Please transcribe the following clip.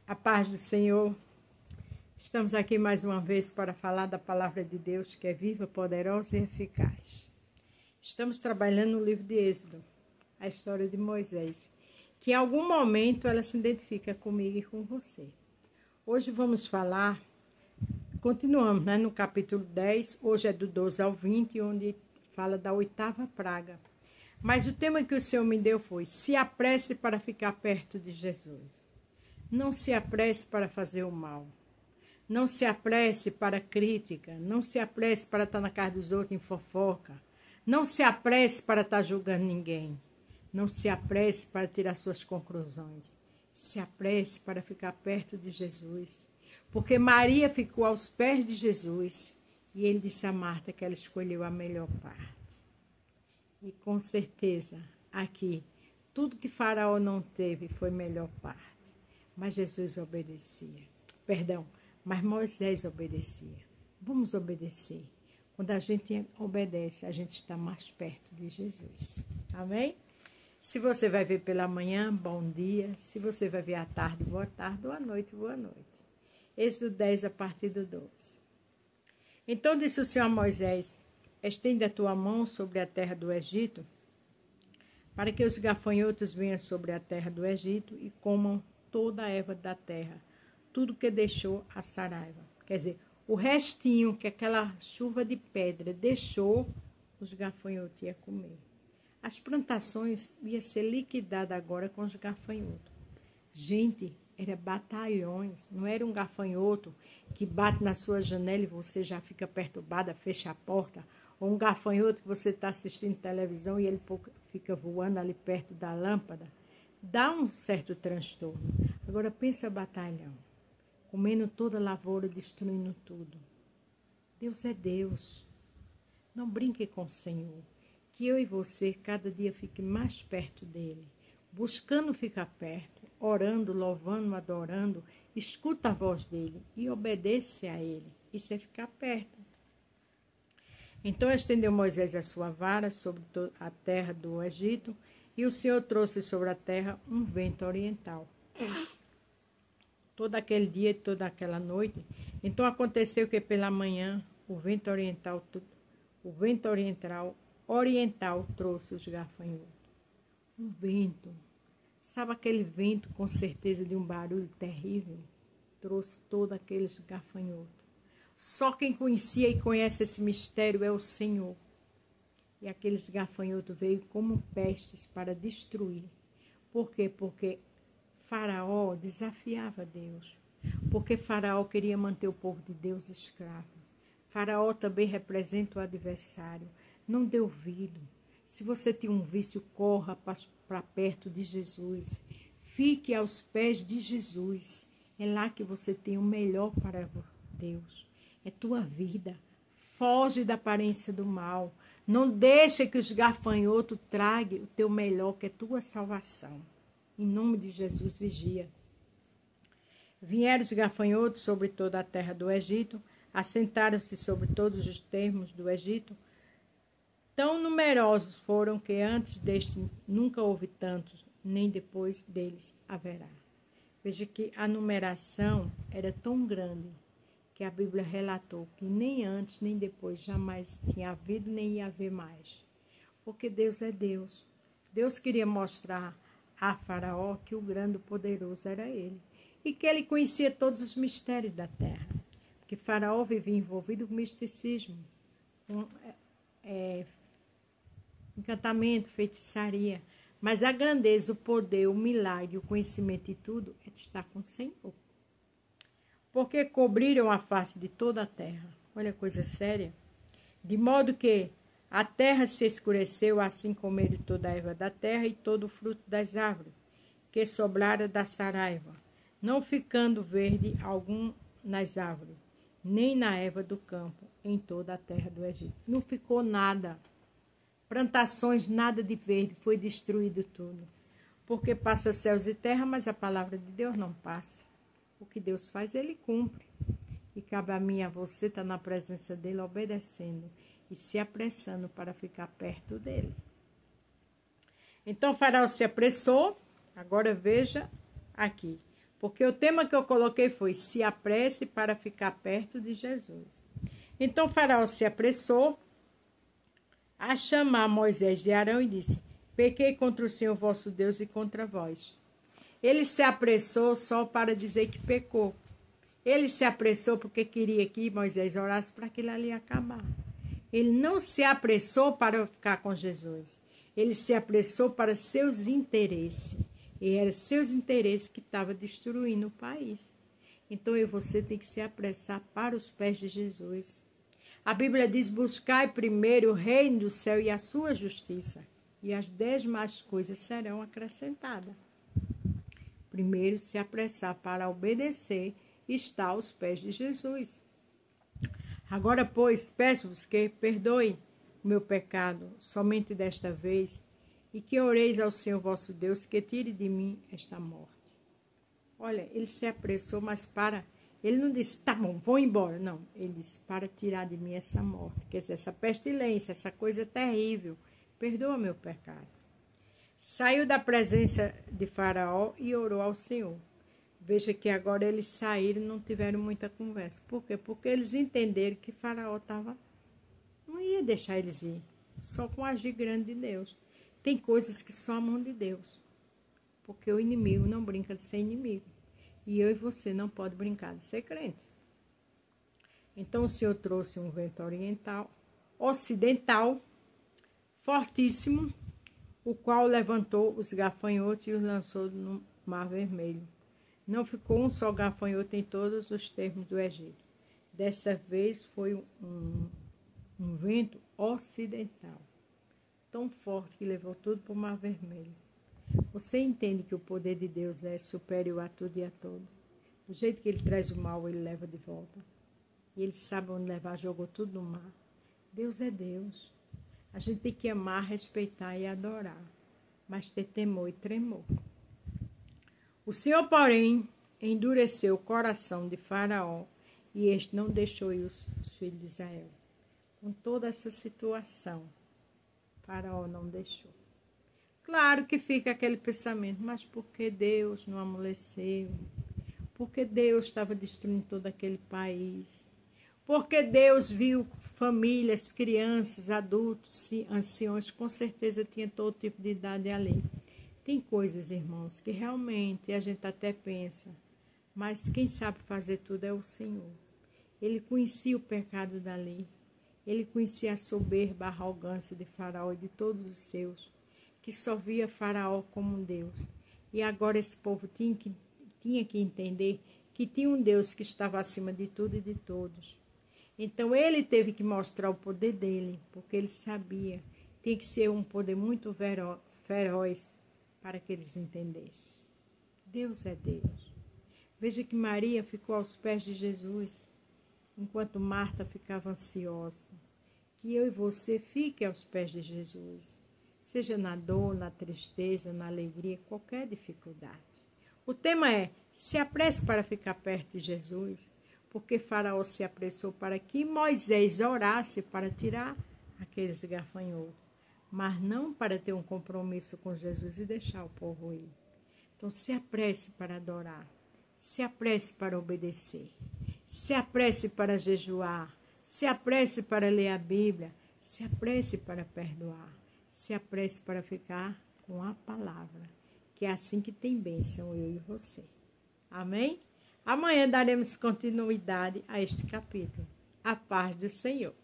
A paz do Senhor. Estamos aqui mais uma vez para falar da palavra de Deus, que é viva, poderosa e eficaz. Estamos trabalhando no livro de Êxodo, a história de Moisés, que em algum momento ela se identifica comigo e com você. Hoje vamos falar, continuamos, no capítulo 10, hoje é do 12 ao 20, onde fala da 8ª praga. Mas o tema que o Senhor me deu foi: se apresse para ficar perto de Jesus. Não se apresse para fazer o mal. Não se apresse para crítica. Não se apresse para estar na casa dos outros em fofoca. Não se apresse para estar julgando ninguém. Não se apresse para tirar suas conclusões. Se apresse para ficar perto de Jesus. Porque Maria ficou aos pés de Jesus e ele disse a Marta que ela escolheu a melhor parte. E com certeza, aqui, tudo que Faraó não teve foi melhor parte. Mas Jesus obedecia. Mas Moisés obedecia. Vamos obedecer. Quando a gente obedece, a gente está mais perto de Jesus. Amém? Se você vai ver pela manhã, bom dia. Se você vai ver à tarde, boa tarde. Boa noite, boa noite. Êxodo 10, a partir do 12. Então disse o Senhor a Moisés: estende a tua mão sobre a terra do Egito, para que os gafanhotos venham sobre a terra do Egito e comam toda a erva da terra, tudo que deixou a saraiva. Quer dizer, o restinho que aquela chuva de pedra deixou, os gafanhotos iam comer. As plantações iam ser liquidadas agora com os gafanhotos. Gente, era batalhões, não era um gafanhoto que bate na sua janela e você já fica perturbada, fecha a porta, ou um gafanhoto que você está assistindo televisão e ele fica voando ali perto da lâmpada. Dá um certo transtorno. Agora pensa batalhão, comendo toda a lavoura, destruindo tudo. Deus é Deus. Não brinque com o Senhor. Que eu e você cada dia fique mais perto dele, buscando ficar perto, orando, louvando, adorando. Escuta a voz dele e obedece a ele. Isso é ficar perto. Então estendeu Moisés a sua vara sobre a terra do Egito, e o Senhor trouxe sobre a terra um vento oriental. Todo aquele dia e toda aquela noite. Então aconteceu que pela manhã o vento oriental trouxe os gafanhotos. Um vento. Sabe aquele vento com certeza de um barulho terrível? Trouxe todos aqueles gafanhotos. Só quem conhecia e conhece esse mistério é o Senhor. E aqueles gafanhotos veio como pestes para destruir. Por quê? Porque Faraó desafiava Deus. Porque Faraó queria manter o povo de Deus escravo. Faraó também representa o adversário. Não dê ouvido. Se você tem um vício, corra para perto de Jesus. Fique aos pés de Jesus. É lá que você tem o melhor para Deus. É tua vida. Foge da aparência do mal. Não deixe que os gafanhotos tragam o teu melhor, que é tua salvação. Em nome de Jesus, vigia. Vieram os gafanhotos sobre toda a terra do Egito, assentaram-se sobre todos os termos do Egito. Tão numerosos foram que antes deste nunca houve tantos, nem depois deles haverá. Veja que a numeração era tão grande que a Bíblia relatou que nem antes nem depois jamais tinha havido nem ia haver mais. Porque Deus é Deus. Deus queria mostrar a Faraó que o grande e poderoso era ele. E que ele conhecia todos os mistérios da terra. Porque Faraó vivia envolvido com misticismo, com encantamento, feitiçaria. Mas a grandeza, o poder, o milagre, o conhecimento e tudo é de estar com o Senhor. Porque cobriram a face de toda a terra. Olha a coisa séria. De modo que a terra se escureceu, assim comeram toda a erva da terra e todo o fruto das árvores, que sobrara da saraiva, não ficando verde algum nas árvores, nem na erva do campo, em toda a terra do Egito. Não ficou nada. Plantações, nada de verde, foi destruído tudo. Porque passa céus e terra, mas a palavra de Deus não passa. O que Deus faz, ele cumpre. E cabe a mim e a você estar na presença dele, obedecendo e se apressando para ficar perto dele. Então Faraó se apressou. Agora veja aqui. Porque o tema que eu coloquei foi: se apresse para ficar perto de Jesus. Então Faraó se apressou a chamar Moisés e Arão e disse: pequei contra o Senhor vosso Deus e contra vós. Ele se apressou só para dizer que pecou. Ele se apressou porque queria que Moisés orasse para aquilo ali acabar. Ele não se apressou para ficar com Jesus. Ele se apressou para seus interesses. E eram seus interesses que estavam destruindo o país. Então eu e você tem que se apressar para os pés de Jesus. A Bíblia diz: buscai primeiro o reino do céu e a sua justiça, e as demais coisas serão acrescentadas. Primeiro se apressar para obedecer e estar aos pés de Jesus. Agora, pois, peço-vos que perdoe o meu pecado somente desta vez, e que oreis ao Senhor vosso Deus que tire de mim esta morte. Olha, ele se apressou, mas ele não disse: tá bom, vou embora. Não, ele disse: para tirar de mim essa morte, quer dizer, essa pestilência, essa coisa terrível. Perdoa meu pecado. Saiu da presença de Faraó e orou ao Senhor. Veja que agora eles saíram e não tiveram muita conversa. Por quê? Porque eles entenderam que Faraó não ia deixar eles ir, só com o agir grande de Deus. Tem coisas que só a mão de Deus, porque o inimigo não brinca de ser inimigo. E eu e você não pode brincar de ser crente. Então o Senhor trouxe um vento ocidental, fortíssimo, o qual levantou os gafanhotos e os lançou no Mar Vermelho. Não ficou um só gafanhoto em todos os termos do Egito. Dessa vez foi um vento ocidental, tão forte que levou tudo para o Mar Vermelho. Você entende que o poder de Deus é superior a tudo e a todos? Do jeito que ele traz o mal, ele leva de volta. E ele sabe onde levar, jogou tudo no mar. Deus é Deus. A gente tem que amar, respeitar e adorar, mas ter temor e tremor. O Senhor, porém, endureceu o coração de Faraó, e este não deixou ir os filhos de Israel. Com toda essa situação, Faraó não deixou. Claro que fica aquele pensamento: mas por que Deus não amoleceu? Por que Deus estava destruindo todo aquele país? Porque Deus viu famílias, crianças, adultos, anciões, com certeza tinha todo tipo de idade ali. Tem coisas, irmãos, que realmente a gente até pensa, mas quem sabe fazer tudo é o Senhor. Ele conhecia o pecado dali, ele conhecia a soberba, a arrogância de Faraó e de todos os seus, que só via Faraó como um Deus. E agora esse povo tinha que entender que tinha um Deus que estava acima de tudo e de todos. Então ele teve que mostrar o poder dele, porque ele sabia, tinha que ser um poder muito feroz para que eles entendessem. Deus é Deus. Veja que Maria ficou aos pés de Jesus, enquanto Marta ficava ansiosa. Que eu e você fiquem aos pés de Jesus, seja na dor, na tristeza, na alegria, qualquer dificuldade. O tema é: se apresse para ficar perto de Jesus, porque Faraó se apressou para que Moisés orasse para tirar aqueles gafanhotos, mas não para ter um compromisso com Jesus e deixar o povo ir. Então se apresse para adorar, se apresse para obedecer, se apresse para jejuar, se apresse para ler a Bíblia, se apresse para perdoar, se apresse para ficar com a palavra, que é assim que tem bênção eu e você. Amém? Amanhã daremos continuidade a este capítulo. A paz do Senhor.